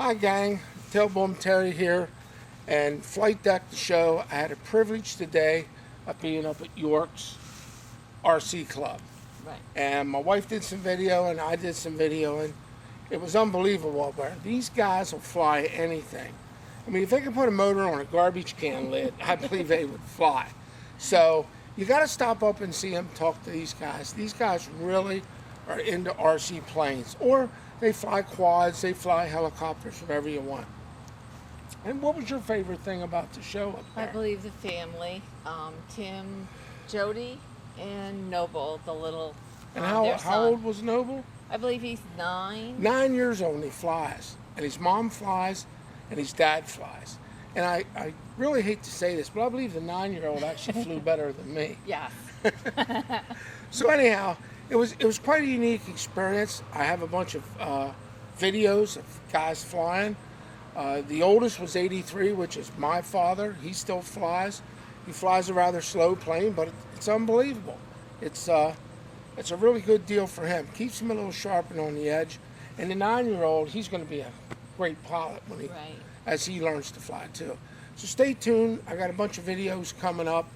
Hi gang, Tailbone Terry here, and Flight Deck the show. I had a privilege today of being up at York's RC Club. Right. And my wife did some video and I did some video, and it was unbelievable. But these guys will fly anything. I mean, if they could put a motor on a garbage can lid, I believe they would fly. So you got to stop up and see them, talk to these guys. These guys really are into RC planes, or they fly quads, they fly helicopters, whatever you want. And what was your favorite thing about the show up I there? believe the family, Tim, Jody, and Noble, the little. And their how son. old was Noble? I believe he's 9. 9 years old, and he flies. And his mom flies, and his dad flies. And I really hate to say this, but I believe the 9-year-old actually flew better than me. Yes. So anyhow, it was quite a unique experience. I have a bunch of videos of guys flying. The oldest was 83, which is my father. He still flies. He flies a rather slow plane, but it's unbelievable. It's a really good deal for him. Keeps him a little sharp and on the edge. And the 9-year-old, he's going to be a great pilot when Right. as he learns to fly too. So stay tuned. I got a bunch of videos coming up.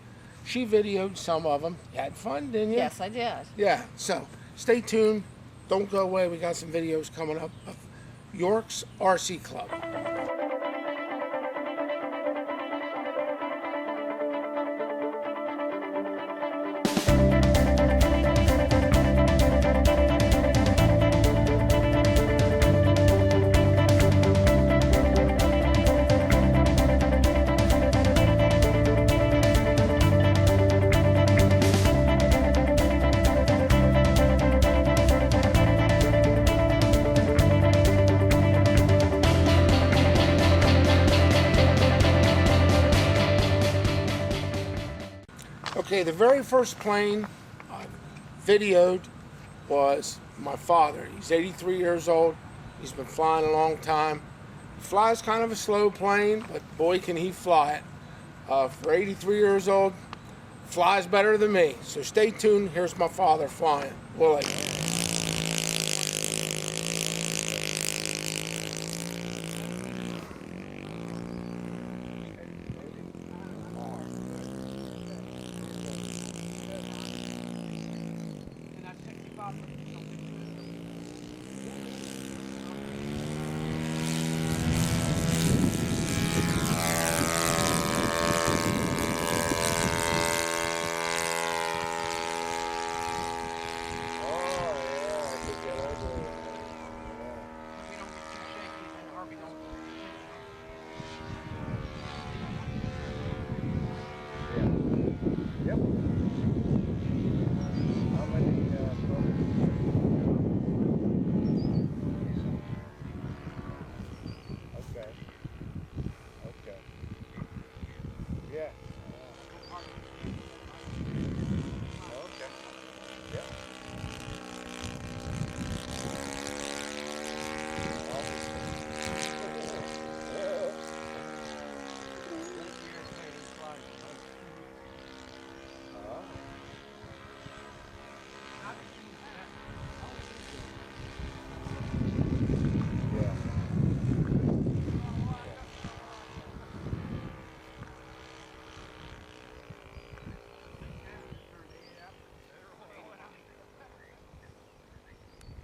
She videoed some of them. You had fun, didn't you? Yes, I did. Yeah, so stay tuned. Don't go away. We got some videos coming up of York's RC Club. Okay, the very first plane I videoed was my father. He's 83 years old. He's been flying a long time. He flies kind of a slow plane, but boy can he fly it. For 83 years old, flies better than me. So stay tuned. Here's my father flying. Willie. Yep. How many Okay. Okay. Yeah. Okay. Yeah.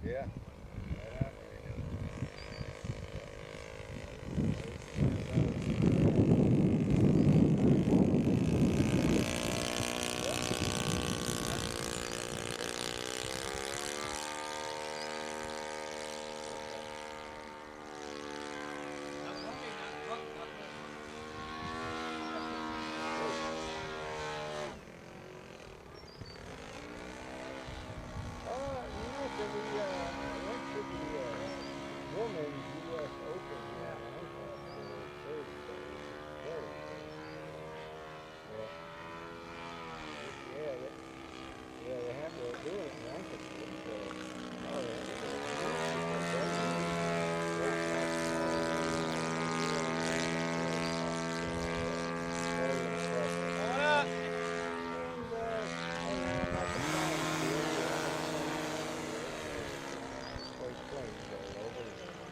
Yeah. Women's U.S. Open. Yeah, they have to do it.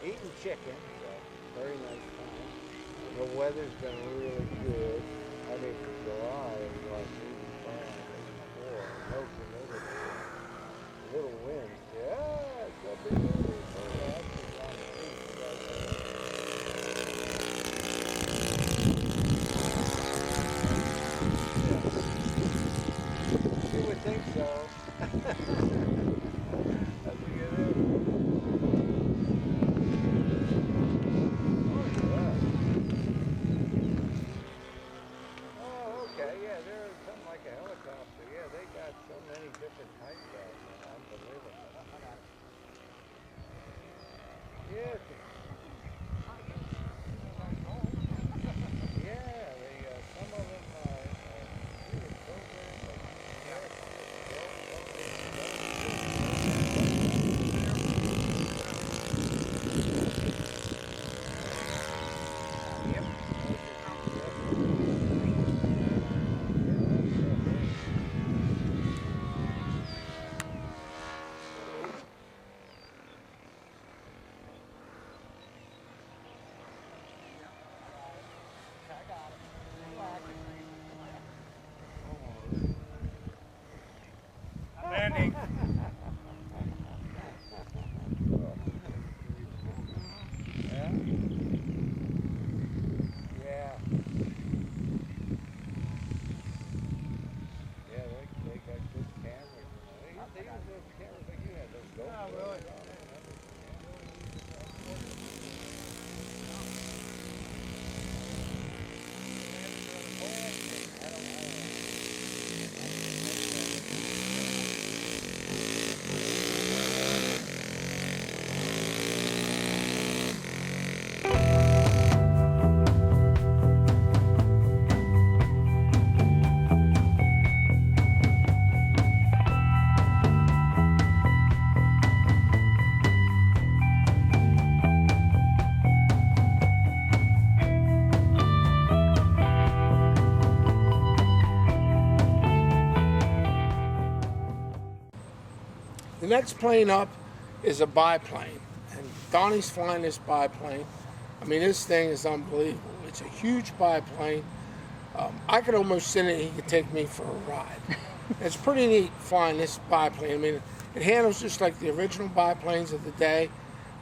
Eating chicken. So. very nice time. The weather's been really good. I mean, July is like 85, 84. No humidity. Little winds. Yeah, it's a big wind. Oh, that's just on the beach. Yeah. You would think so. That's a good end. Oh, yeah. Oh, okay. Yeah, there's something like a helicopter. Yeah, they got so many different types out there. Unbelievable. Yeah. Yeah, some of them are really programmed Landing. Yeah. Yeah. Yeah, they got good cameras. They use those cameras like you had, those GoPros. really? The next plane up is a biplane, and Donnie's flying this biplane. I mean, this thing is unbelievable. It's a huge biplane. I could almost sit in it and he could take me for a ride. It's pretty neat flying this biplane. I mean, it handles just like the original biplanes of the day,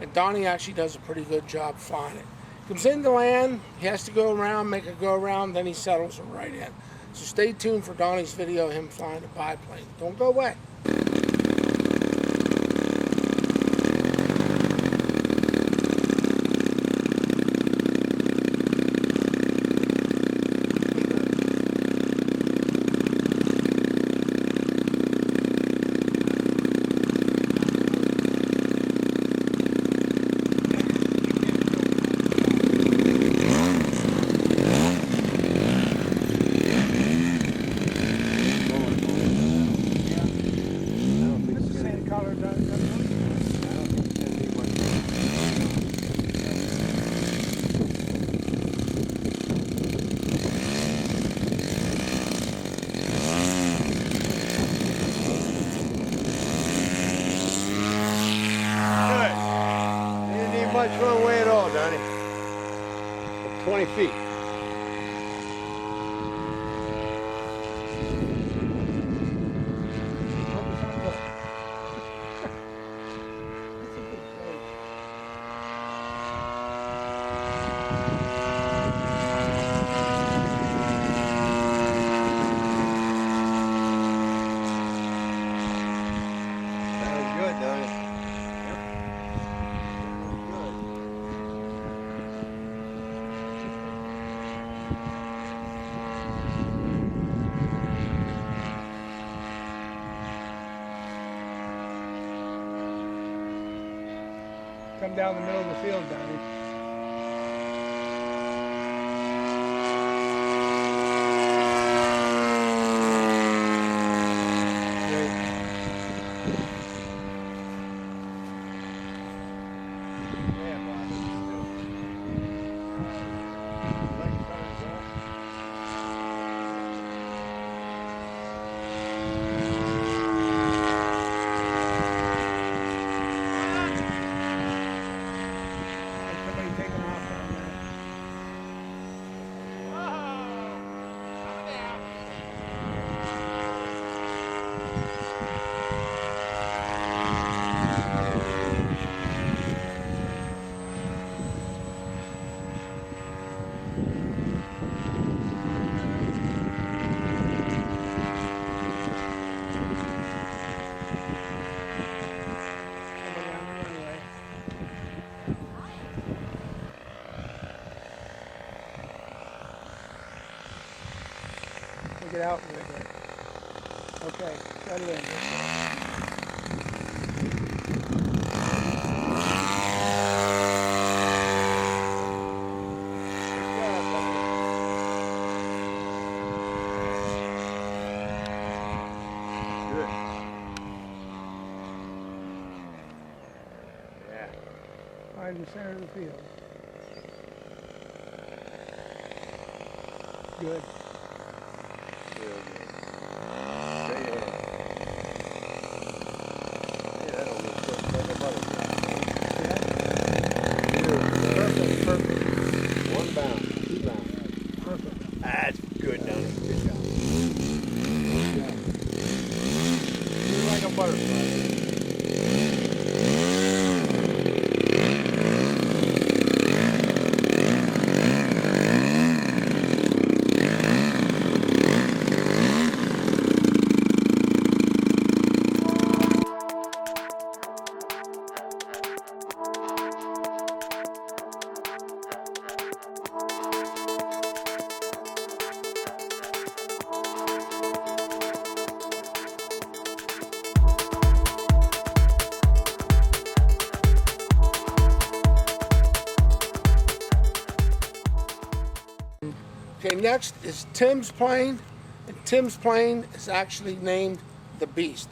and Donnie actually does a pretty good job flying it. Comes into land, he has to go around, make a go around, then he settles it right in. So stay tuned for Donnie's video of him flying the biplane. Don't go away. It's the same color, Good. You didn't need much runway at all, Donnie. 20 feet. Sounds good, Donnie. Good. come down the middle of the field, Donnie. Yeah, Bob. Like started off. Come get out a little bit. Okay, settle in. Good. Yeah. Right in the center of the field. Good. Good. Stay ahead. Yeah, that'll look good. Like a butterfly. Perfect, perfect, One bound, two bounds. perfect. That's good, Donnie. Good job. You're like a butterfly. Okay, next is Tim's plane, and Tim's plane is actually named the Beast.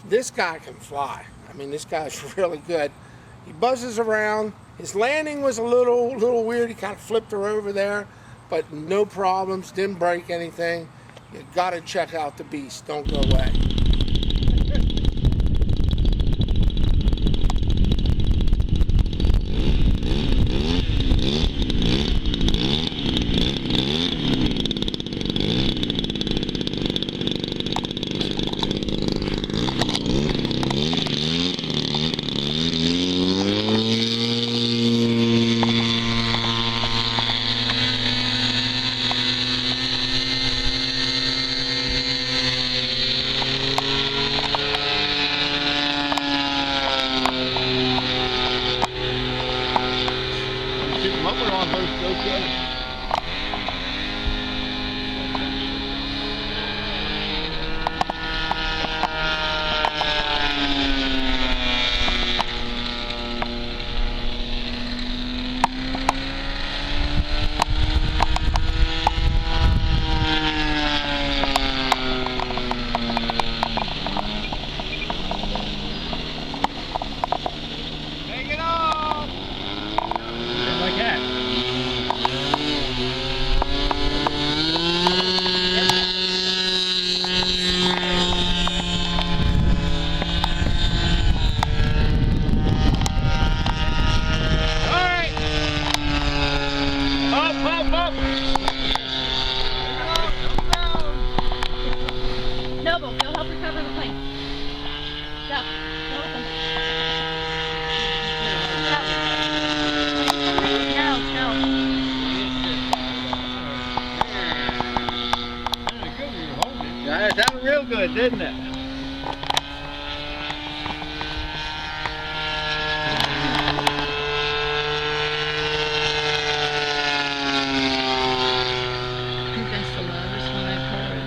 This guy can fly. I mean, this guy's really good. He buzzes around. His landing was a little weird. He kind of flipped her over there, but no problems. Didn't break anything. You got to check out the Beast. Don't go away. Noble, go help recover the plane. Go. Go help him. No. Yeah, it sounded real good, didn't it? I think that's the loudest one I've heard.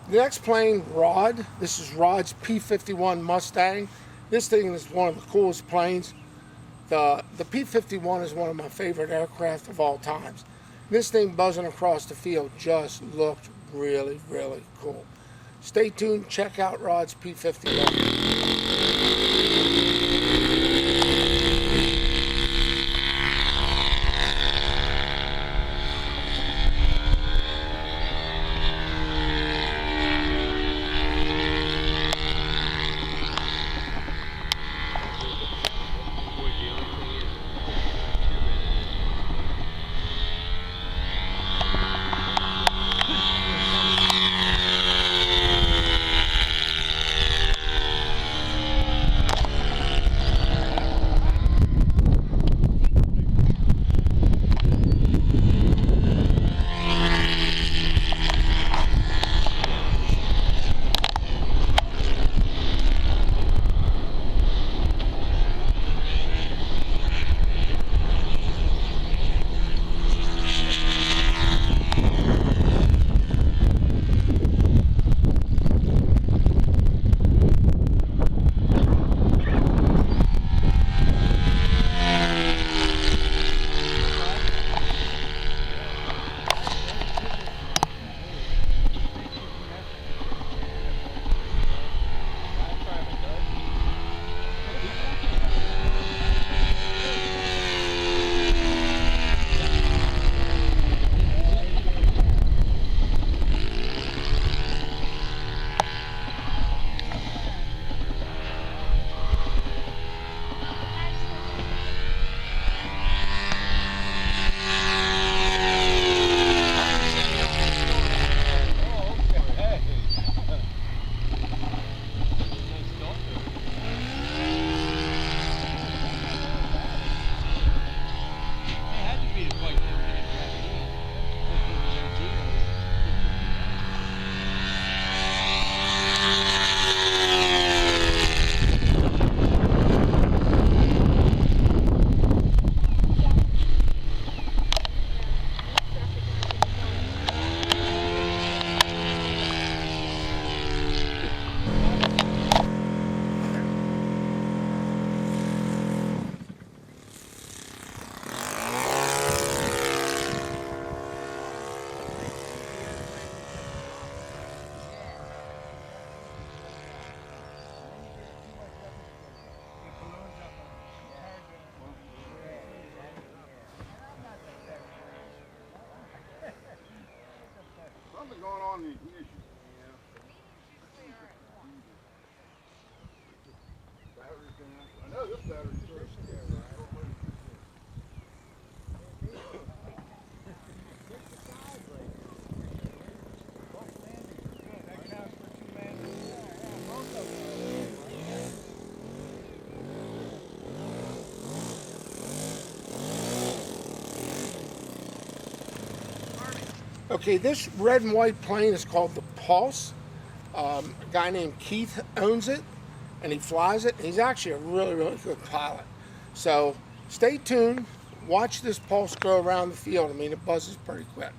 The next plane, Rod. This is Rod's P-51 Mustang. This thing is one of the coolest planes. The P-51 is one of my favorite aircraft of all times. This thing buzzing across the field just looked really, really cool. Stay tuned, check out Rod's P-51. Something going on in the ignition. Battery's down. I know this battery's first. Okay, this red and white plane is called the Pulse. A guy named Keith owns it, and he flies it. He's actually a really, really good pilot. So stay tuned. Watch this Pulse go around the field. I mean, it buzzes pretty quick.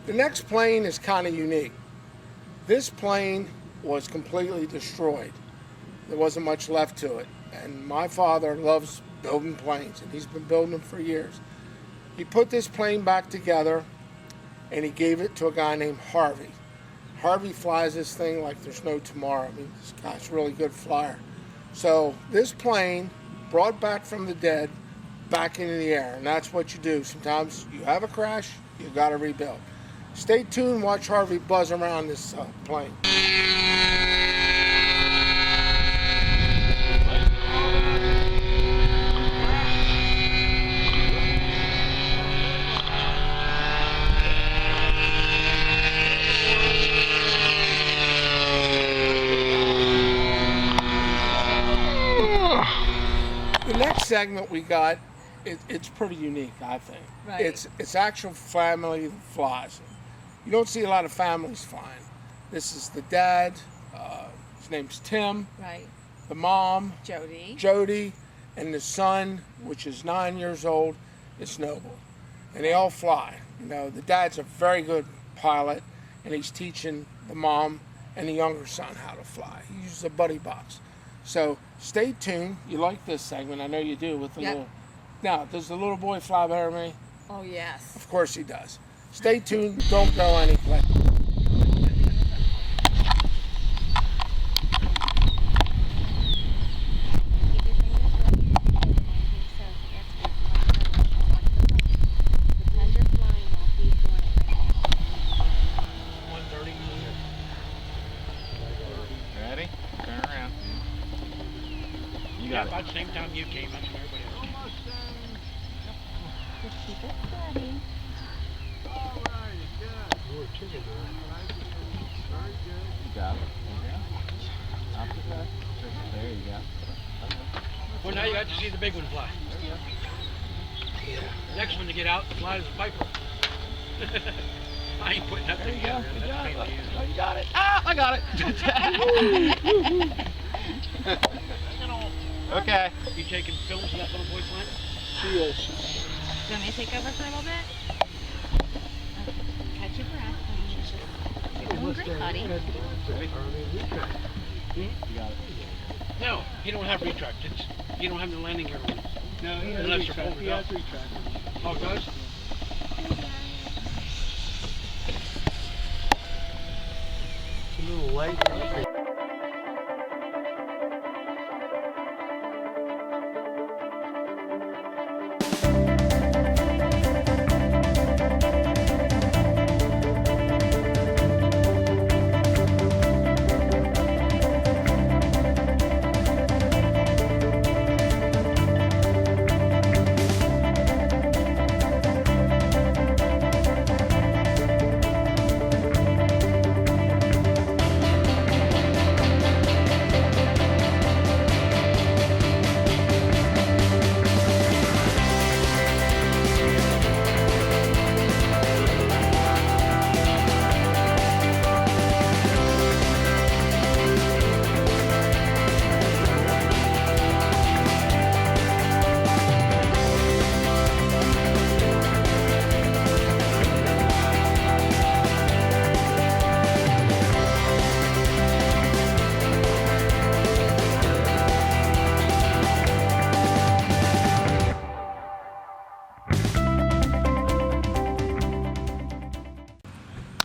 The next plane is kind of unique. This plane was completely destroyed. There wasn't much left to it. And my father loves building planes, and he's been building them for years. He put this plane back together, and he gave it to a guy named Harvey. Harvey flies this thing like there's no tomorrow. I mean, this guy's a really good flyer. So this plane, brought back from the dead, back into the air, and that's what you do. Sometimes you have a crash, you got to rebuild. Stay tuned, watch Harvey buzz around this plane. The next segment we got, it's pretty unique, I think. Right. It's actual family that flies. You don't see a lot of families flying. This is the dad, his name's Tim, Right. the mom, Jody. Jody, and the son, which is 9 years old, is Noble. And they all fly. You know, the dad's a very good pilot, and he's teaching the mom and the younger son how to fly. He uses a buddy box. So stay tuned. You like this segment, I know you do, with the Yep. little. Now, does the little boy fly better than me? Oh, yes. Of course he does. Stay tuned. Don't go anyplace. Ready? Turn around. You got it. About the same time you came, that's when everybody else. Just keep it steady. You got it. Up to that. There you go. Well, now you got to see the big one fly. The next one to get out flies a Piper. I ain't putting that thing together. That's a pain in the ass. Oh, you got it. Ah, I got it. Okay. You taking films of that little boy flying? She is. Do you want me to take over for a little bit? Okay. Catch your breath. You're doing great, buddy. You got it. No, he don't have retract. You don't have the landing gear on. No, he has Unless you're retract. folded He up. has retract. Oh, it does? It's a little late.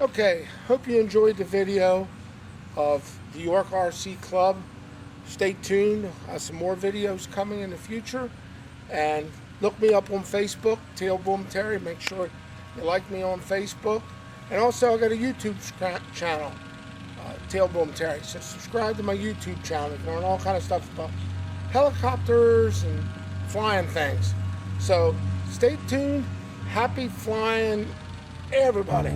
Okay, hope you enjoyed the video of the York RC Club. Stay tuned, some more videos coming in the future. And look me up on Facebook, Tailboom Terry. Make sure you like me on Facebook. And also I got a YouTube channel, Tailboom Terry. So subscribe to my YouTube channel. You can learn all kind of stuff about helicopters and flying things. So stay tuned. Happy flying, everybody.